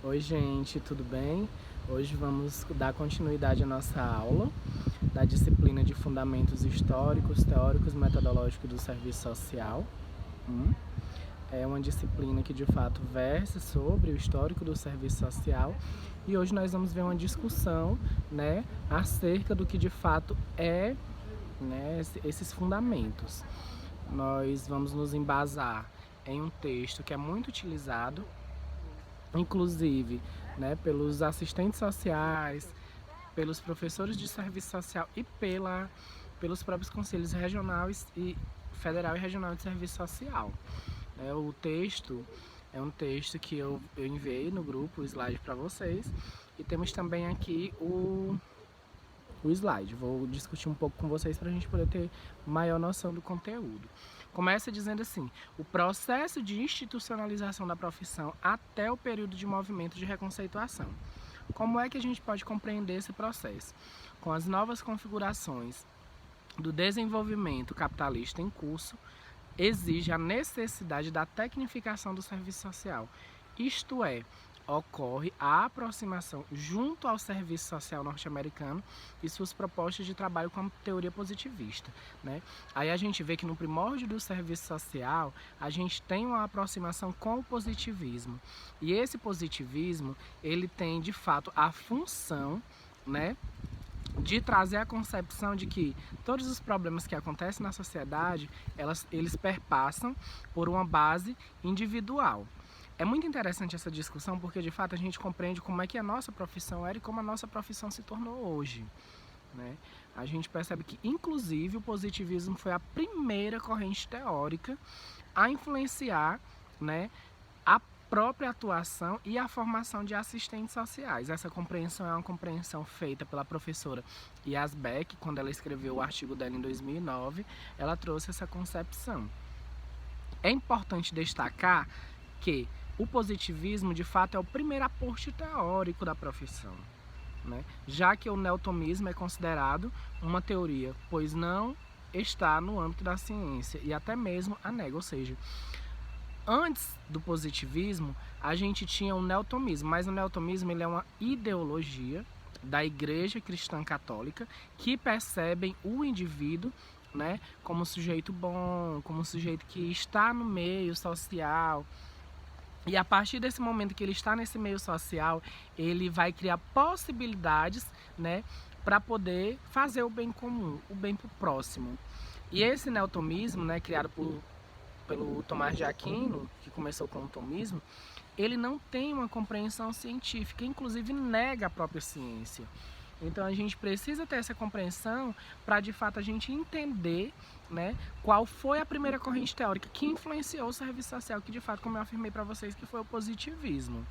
Oi gente, tudo bem? Hoje vamos dar continuidade à nossa aula da disciplina de Fundamentos Históricos, Teóricos e Metodológicos do Serviço Social. É uma disciplina que de fato versa sobre o histórico do serviço social e hoje nós vamos ver uma discussão, acerca do que de fato é, esses fundamentos. Nós vamos nos embasar em um texto que é muito utilizado, inclusive, pelos assistentes sociais, pelos professores de serviço social e pelos próprios conselhos regionais e federal e regional de serviço social. O texto é um texto que eu enviei no grupo, o slide para vocês, e temos também aqui o slide. Vou discutir um pouco com vocês para a gente poder ter maior noção do conteúdo. Começa dizendo assim: o processo de institucionalização da profissão até o período de movimento de reconceituação. Como é que a gente pode compreender esse processo? Com as novas configurações do desenvolvimento capitalista em curso, exige a necessidade da tecnificação do serviço social, isto é, ocorre a aproximação junto ao serviço social norte-americano e suas propostas de trabalho com a teoria positivista, Aí a gente vê que no primórdio do serviço social a gente tem uma aproximação com o positivismo, e esse positivismo ele tem de fato a função, de trazer a concepção de que todos os problemas que acontecem na sociedade, eles perpassam por uma base individual. É muito interessante essa discussão porque, de fato, a gente compreende como é que a nossa profissão era e como a nossa profissão se tornou hoje. A gente percebe que, inclusive, o positivismo foi a primeira corrente teórica a influenciar, a própria atuação e a formação de assistentes sociais. Essa compreensão é uma compreensão feita pela professora Yas Beck, quando ela escreveu o artigo dela em 2009, ela trouxe essa concepção. É importante destacar que o positivismo, de fato, é o primeiro aporte teórico da profissão, já que o neotomismo é considerado uma teoria, pois não está no âmbito da ciência e até mesmo a nega, ou seja, antes do positivismo, a gente tinha o neotomismo, mas o neotomismo ele é uma ideologia da Igreja Cristã Católica que percebem o indivíduo, como sujeito bom, como sujeito que está no meio social. E a partir desse momento que ele está nesse meio social, ele vai criar possibilidades, para poder fazer o bem comum, o bem para o próximo. E esse neotomismo, criado pelo Tomás de Aquino, que começou com o tomismo, ele não tem uma compreensão científica, inclusive nega a própria ciência. Então a gente precisa ter essa compreensão para de fato a gente entender, qual foi a primeira corrente teórica que influenciou o serviço social, que de fato, como eu afirmei para vocês, que foi o positivismo.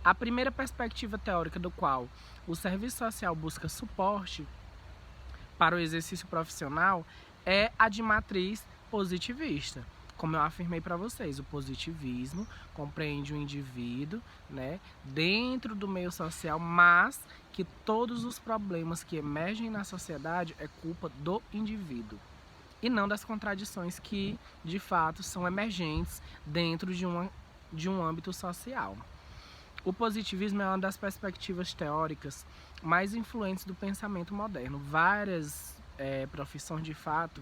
A primeira perspectiva teórica do qual o serviço social busca suporte para o exercício profissional é a de matriz positivista. Como eu afirmei para vocês, o positivismo compreende o indivíduo, dentro do meio social, mas que todos os problemas que emergem na sociedade é culpa do indivíduo e não das contradições que, de fato, são emergentes dentro de um âmbito social. O positivismo é uma das perspectivas teóricas mais influentes do pensamento moderno. Várias profissões, de fato,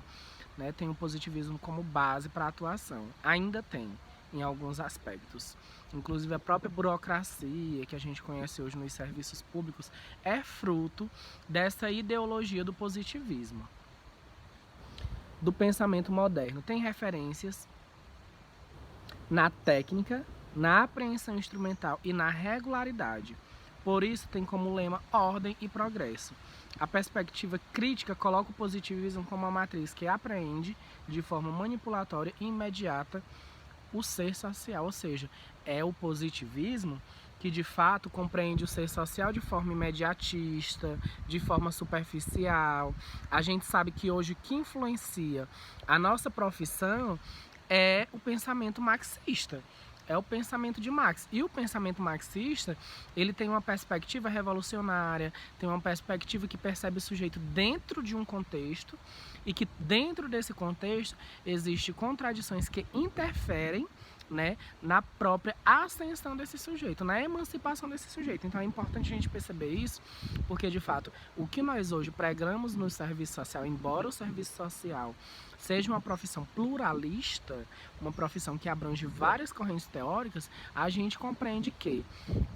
tem o positivismo como base para a atuação. Ainda tem, em alguns aspectos. Inclusive a própria burocracia que a gente conhece hoje nos serviços públicos é fruto dessa ideologia do positivismo. Do pensamento moderno tem referências na técnica, na apreensão instrumental e na regularidade. Por isso tem como lema ordem e progresso. A perspectiva crítica coloca o positivismo como uma matriz que apreende de forma manipulatória e imediata o ser social, ou seja, é o positivismo que de fato compreende o ser social de forma imediatista, de forma superficial. A gente sabe que hoje o que influencia a nossa profissão é o pensamento marxista. É o pensamento de Marx. E o pensamento marxista, ele tem uma perspectiva revolucionária, tem uma perspectiva que percebe o sujeito dentro de um contexto e que dentro desse contexto existem contradições que interferem né, na própria ascensão desse sujeito, na emancipação desse sujeito. Então é importante a gente perceber isso, porque de fato o que nós hoje pregamos no serviço social, embora o serviço social seja uma profissão pluralista, uma profissão que abrange várias correntes teóricas, a gente compreende que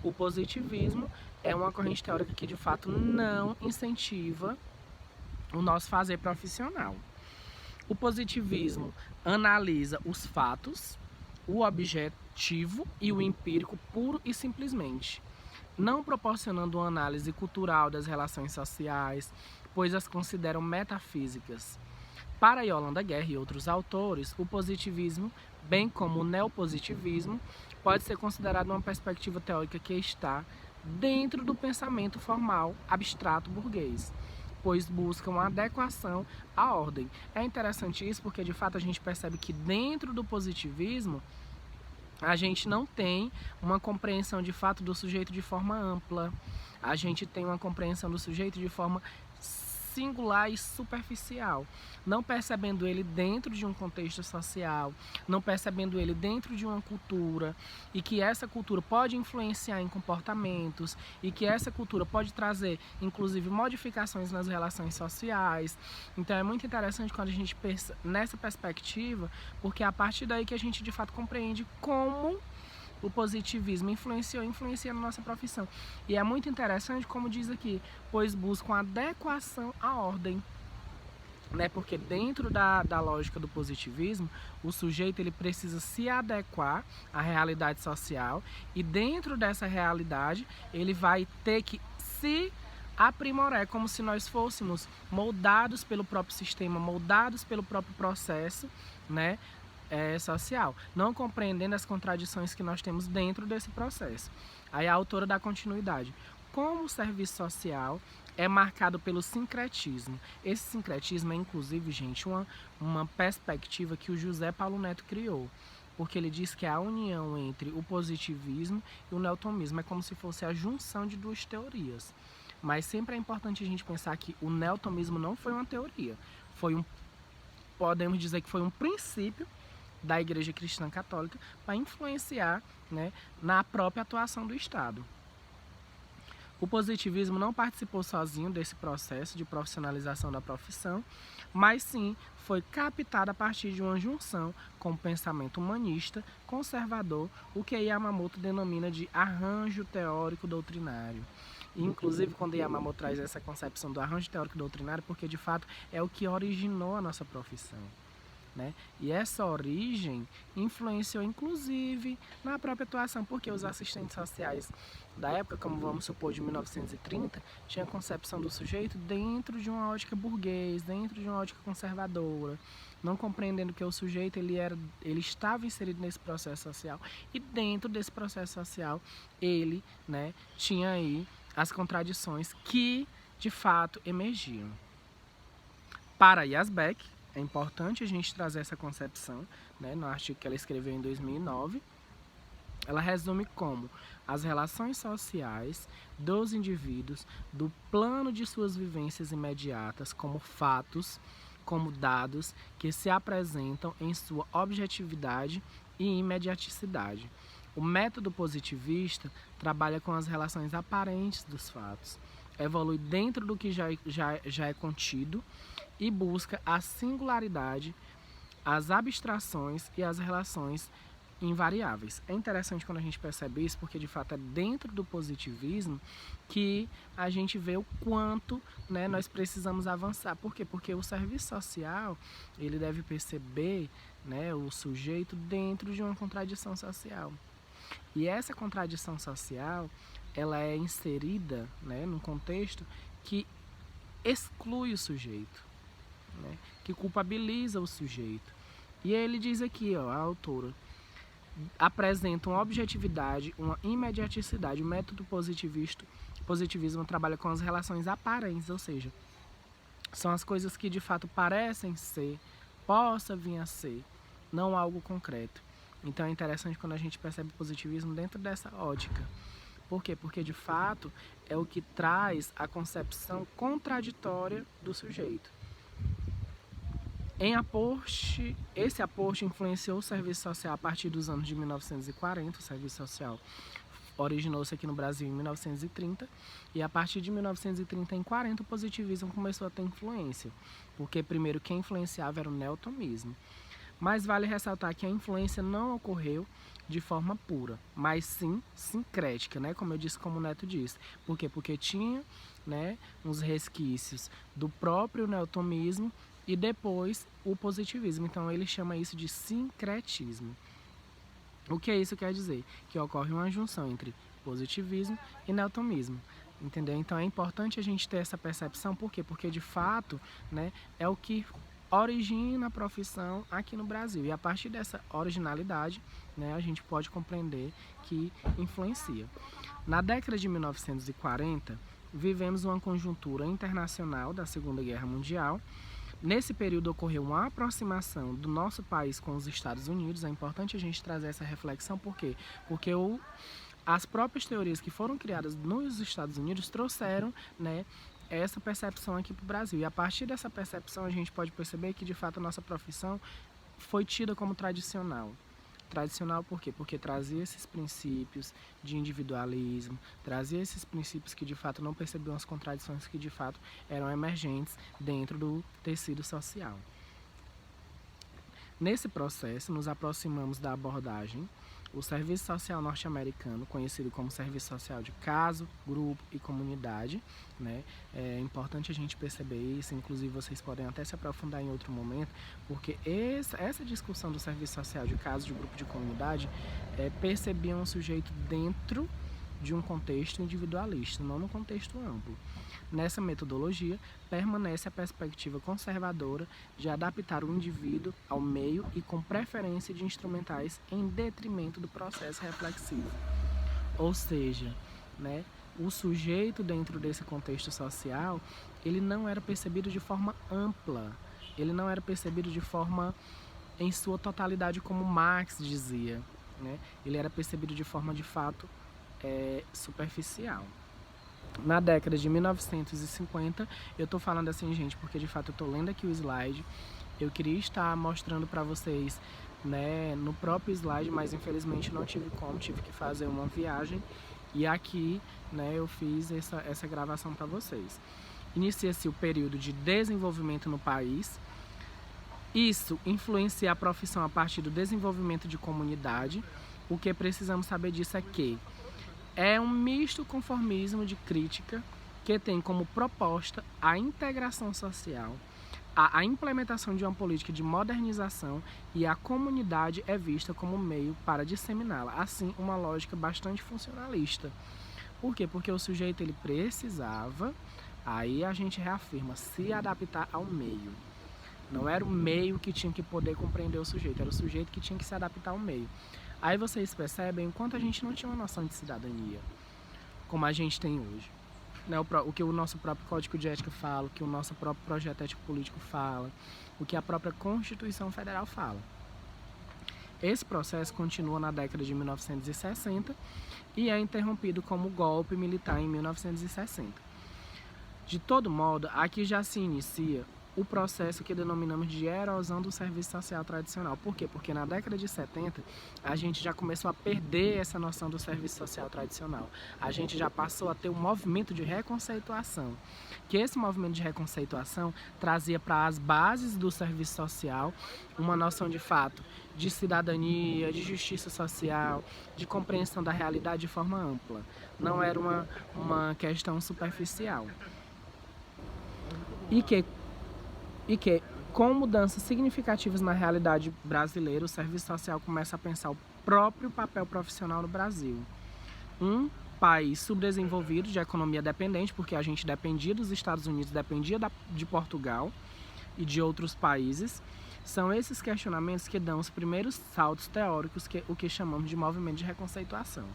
o positivismo é uma corrente teórica que de fato não incentiva o nosso fazer profissional. O positivismo analisa os fatos, o objetivo e o empírico puro e simplesmente, não proporcionando uma análise cultural das relações sociais, pois as consideram metafísicas. Para Yolanda Guerra e outros autores, o positivismo, bem como o neopositivismo, pode ser considerado uma perspectiva teórica que está dentro do pensamento formal abstrato burguês, pois buscam uma adequação à ordem. É interessante isso porque, de fato, a gente percebe que dentro do positivismo a gente não tem uma compreensão de fato do sujeito de forma ampla, a gente tem uma compreensão do sujeito de forma singular e superficial, não percebendo ele dentro de um contexto social, não percebendo ele dentro de uma cultura, e que essa cultura pode influenciar em comportamentos, e que essa cultura pode trazer, inclusive, modificações nas relações sociais. Então é muito interessante quando a gente pensa nessa perspectiva, porque é a partir daí que a gente de fato compreende como o positivismo influencia na nossa profissão. E é muito interessante, como diz aqui, pois buscam adequação à ordem, né? Porque dentro da lógica do positivismo, o sujeito ele precisa se adequar à realidade social, e dentro dessa realidade ele vai ter que se aprimorar. É como se nós fôssemos moldados pelo próprio sistema, moldados pelo próprio processo, né, social, não compreendendo as contradições que nós temos dentro desse processo. Aí a autora dá continuidade. Como o serviço social é marcado pelo sincretismo. Esse sincretismo é, inclusive, gente, uma perspectiva que o José Paulo Neto criou, porque ele diz que é a união entre o positivismo e o neotomismo, é como se fosse a junção de duas teorias. Mas sempre é importante a gente pensar que o neotomismo não foi uma teoria, podemos dizer que foi um princípio da Igreja Cristã Católica para influenciar, né, na própria atuação do Estado. O positivismo não participou sozinho desse processo de profissionalização da profissão, mas sim foi captado a partir de uma junção com o pensamento humanista conservador, o que Yamamoto denomina de arranjo teórico doutrinário. E, inclusive, quando Yamamoto traz essa concepção do arranjo teórico doutrinário, porque de fato é o que originou a nossa profissão, né? E essa origem influenciou inclusive na própria atuação, porque os assistentes sociais da época, como vamos supor de 1930, tinha a concepção do sujeito dentro de uma ótica burguês, dentro de uma ótica conservadora, não compreendendo que o sujeito ele estava inserido nesse processo social, e dentro desse processo social ele, né, tinha aí as contradições que de fato emergiam. Para Yazbek, é importante a gente trazer essa concepção, né, no artigo que ela escreveu em 2009. Ela resume como as relações sociais dos indivíduos, do plano de suas vivências imediatas, como fatos, como dados que se apresentam em sua objetividade e imediaticidade. O método positivista trabalha com as relações aparentes dos fatos, evolui dentro do que já é contido e busca a singularidade, as abstrações e as relações invariáveis. É interessante quando a gente percebe isso, porque de fato é dentro do positivismo que a gente vê o quanto, né, nós precisamos avançar. Por quê? Porque o serviço social ele deve perceber, né, o sujeito dentro de uma contradição social. E essa contradição social ela é inserida, né, num contexto que exclui o sujeito, né, que culpabiliza o sujeito. E ele diz aqui, ó, a autora apresenta uma objetividade, uma imediaticidade. O método positivismo trabalha com as relações aparentes, ou seja, são as coisas que de fato parecem ser, possa vir a ser, não algo concreto. Então é interessante quando a gente percebe o positivismo dentro dessa ótica. Por quê? Porque de fato é o que traz a concepção contraditória do sujeito. Esse aporte influenciou o serviço social a partir dos anos de 1940, o serviço social originou-se aqui no Brasil em 1930 e a partir de 1930 em 40 o positivismo começou a ter influência, porque primeiro quem influenciava era o neotomismo. Mas vale ressaltar que a influência não ocorreu de forma pura, mas sim sincrética, né? Como eu disse, como o Neto disse. Por quê? Porque tinha, né, uns resquícios do próprio neotomismo e depois o positivismo. Então ele chama isso de sincretismo. O que isso quer dizer? Que ocorre uma junção entre positivismo e neotomismo. Entendeu? Então é importante a gente ter essa percepção. Por quê? Porque de fato, né, é o que origina a profissão aqui no Brasil. E a partir dessa originalidade, né, a gente pode compreender que influencia. Na década de 1940, vivemos uma conjuntura internacional da Segunda Guerra Mundial. Nesse período ocorreu uma aproximação do nosso país com os Estados Unidos. É importante a gente trazer essa reflexão, por quê? Porque as próprias teorias que foram criadas nos Estados Unidos trouxeram, né, essa percepção aqui para o Brasil. E a partir dessa percepção a gente pode perceber que de fato a nossa profissão foi tida como tradicional. Tradicional por quê? Porque trazia esses princípios de individualismo, trazia esses princípios que de fato não percebiam as contradições que de fato eram emergentes dentro do tecido social. Nesse processo, nos aproximamos da abordagem o serviço social norte-americano, conhecido como serviço social de caso, grupo e comunidade, né? É importante a gente perceber isso, inclusive vocês podem até se aprofundar em outro momento, porque essa discussão do serviço social de caso, de grupo, de comunidade, percebia um sujeito dentro de um contexto individualista, não no contexto amplo. Nessa metodologia, permanece a perspectiva conservadora de adaptar o indivíduo ao meio e com preferência de instrumentais em detrimento do processo reflexivo. Ou seja, né, o sujeito dentro desse contexto social, ele não era percebido de forma ampla, ele não era percebido de forma em sua totalidade como Marx dizia, né? Ele era percebido de forma de fato superficial. Na década de 1950, eu tô falando assim, gente, porque de fato eu tô lendo aqui o slide, eu queria estar mostrando para vocês, né, no próprio slide, mas infelizmente não tive como, tive que fazer uma viagem e aqui, né, eu fiz essa gravação para vocês. Inicia-se o período de desenvolvimento no país. Isso influencia a profissão a partir do desenvolvimento de comunidade. O que precisamos saber disso é que é um misto conformismo de crítica que tem como proposta a integração social, a implementação de uma política de modernização e a comunidade é vista como meio para disseminá-la. Assim, uma lógica bastante funcionalista. Por quê? Porque o sujeito ele precisava, aí a gente reafirma, se adaptar ao meio. Não era o meio que tinha que poder compreender o sujeito, era o sujeito que tinha que se adaptar ao meio. Aí vocês percebem o quanto a gente não tinha uma noção de cidadania, como a gente tem hoje. Né? O que o nosso próprio Código de Ética fala, o que o nosso próprio Projeto Ético Político fala, o que a própria Constituição Federal fala. Esse processo continua na década de 1960 e é interrompido como golpe militar em 1960. De todo modo, aqui já se inicia o processo que denominamos de erosão do serviço social tradicional. Por quê? Porque na década de 70 a gente já começou a perder essa noção do serviço social tradicional. A gente já passou a ter um movimento de reconceituação, que esse movimento de reconceituação trazia para as bases do serviço social uma noção de fato de cidadania, de justiça social, de compreensão da realidade de forma ampla. Não era uma questão superficial. E que, com mudanças significativas na realidade brasileira, o serviço social começa a pensar o próprio papel profissional no Brasil. Um país subdesenvolvido, de economia dependente, porque a gente dependia dos Estados Unidos, dependia de Portugal e de outros países. São esses questionamentos que dão os primeiros saltos teóricos, o que chamamos de movimento de reconceituação.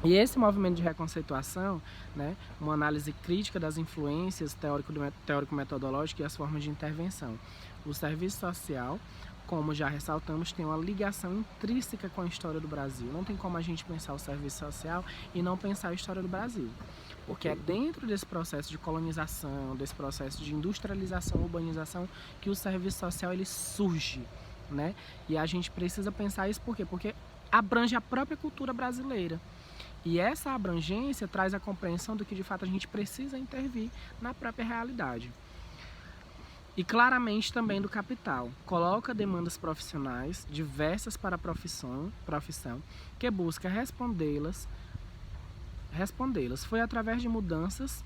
E esse movimento de reconceituação, né, uma análise crítica das influências teórico-metodológicas e as formas de intervenção. O serviço social, como já ressaltamos, tem uma ligação intrínseca com a história do Brasil. Não tem como a gente pensar o serviço social e não pensar a história do Brasil. porque é dentro desse processo de colonização, desse processo de industrialização, urbanização, que o serviço social ele surge, né? E a gente precisa pensar isso por quê? Porque abrange a própria cultura brasileira. E essa abrangência traz a compreensão do que de fato a gente precisa intervir na própria realidade. E claramente também do capital. Coloca demandas profissionais diversas para a profissão que busca respondê-las. Foi através de mudanças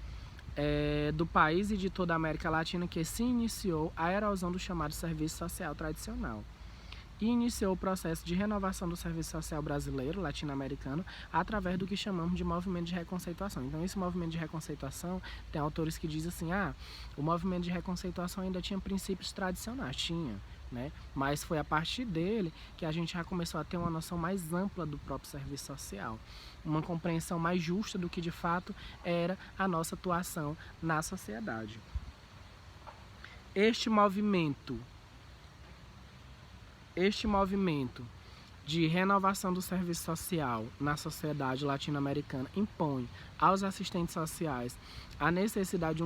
do país e de toda a América Latina que se iniciou a erosão do chamado serviço social tradicional. E iniciou o processo de renovação do serviço social brasileiro, latino-americano, através do que chamamos de movimento de reconceituação. Então, esse movimento de reconceituação, tem autores que dizem assim, o movimento de reconceituação ainda tinha princípios tradicionais, né? Mas foi a partir dele que a gente já começou a ter uma noção mais ampla do próprio serviço social, uma compreensão mais justa do que de fato era a nossa atuação na sociedade. Este movimento de renovação do serviço social na sociedade latino-americana impõe aos assistentes sociais a necessidade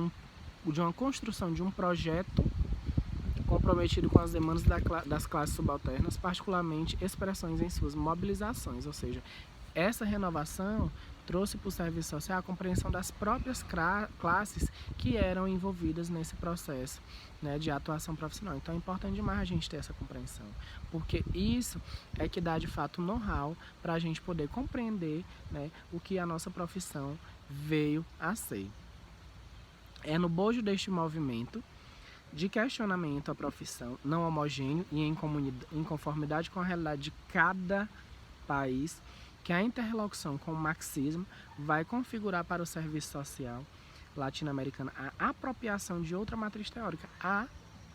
de uma construção de um projeto comprometido com as demandas das classes subalternas, particularmente expressões em suas mobilizações, ou seja, essa renovação trouxe para o serviço social a compreensão das próprias classes que eram envolvidas nesse processo, né, de atuação profissional. Então é importante demais a gente ter essa compreensão, porque isso é que dá de fato know-how para a gente poder compreender, né, o que a nossa profissão veio a ser. É no bojo deste movimento de questionamento à profissão não homogêneo e em conformidade com a realidade de cada país que a interlocução com o marxismo vai configurar para o serviço social latino-americano a apropriação de outra matriz teórica, a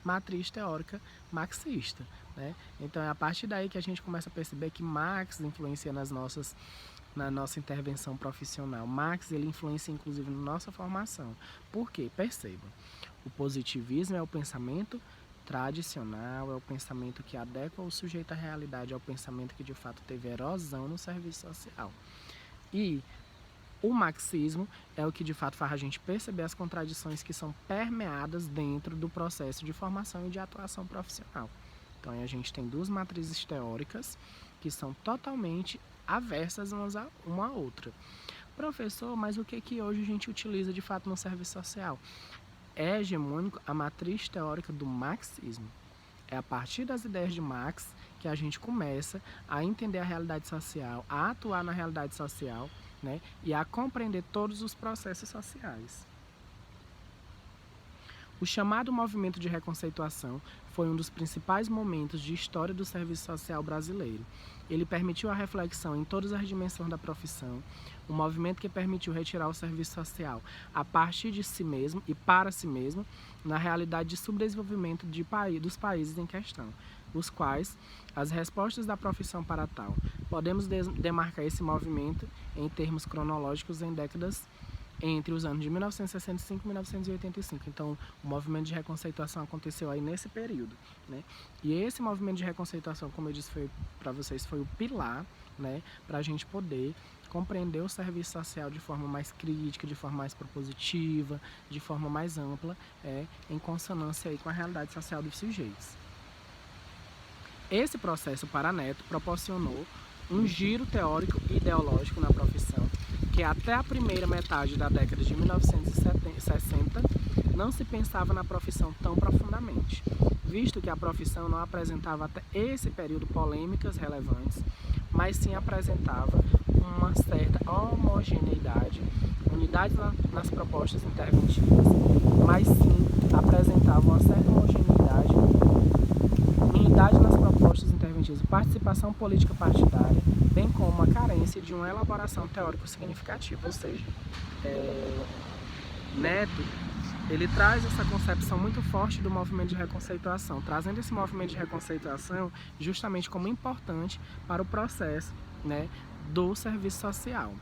matriz teórica marxista, né? Então é a partir daí que a gente começa a perceber que Marx influencia na nossa intervenção profissional. Marx ele influencia inclusive na nossa formação. Por quê? Percebam, o positivismo é o pensamento tradicional, é o pensamento que adequa o sujeito à realidade, é o pensamento que de fato teve erosão no serviço social. E o marxismo é o que de fato faz a gente perceber as contradições que são permeadas dentro do processo de formação e de atuação profissional. Então a gente tem duas matrizes teóricas que são totalmente aversas uma à outra. Professor, mas o que hoje a gente utiliza de fato no serviço social? É hegemônico a matriz teórica do marxismo. É a partir das ideias de Marx que a gente começa a entender a realidade social, a atuar na realidade social, né, e a compreender todos os processos sociais. O chamado movimento de reconceituação foi um dos principais momentos de história do serviço social brasileiro. Ele permitiu a reflexão em todas as dimensões da profissão, um movimento que permitiu retirar o serviço social a partir de si mesmo e para si mesmo, na realidade de subdesenvolvimento dos países em questão, os quais as respostas da profissão para tal. Podemos demarcar esse movimento em termos cronológicos em décadas entre os anos de 1965 e 1985. Então, o movimento de reconceituação aconteceu aí nesse período, né? E esse movimento de reconceituação, como eu disse para vocês, foi o pilar, né, para a gente poder compreender o serviço social de forma mais crítica, de forma mais propositiva, de forma mais ampla, em consonância aí com a realidade social dos sujeitos. Esse processo para Neto proporcionou um giro teórico e ideológico na profissão, que até a primeira metade da década de 1960 não se pensava na profissão tão profundamente, visto que a profissão não apresentava até esse período polêmicas relevantes, mas sim apresentava uma certa homogeneidade, unidades nas propostas interventivas, mas sim apresentava uma certa homogeneidade, unidade nas propostas interventivas, participação política partidária, bem como a carência de uma elaboração teórica significativa, ou seja, Neto, ele traz essa concepção muito forte do movimento de reconceituação, trazendo esse movimento de reconceituação justamente como importante para o processo, né, do serviço social.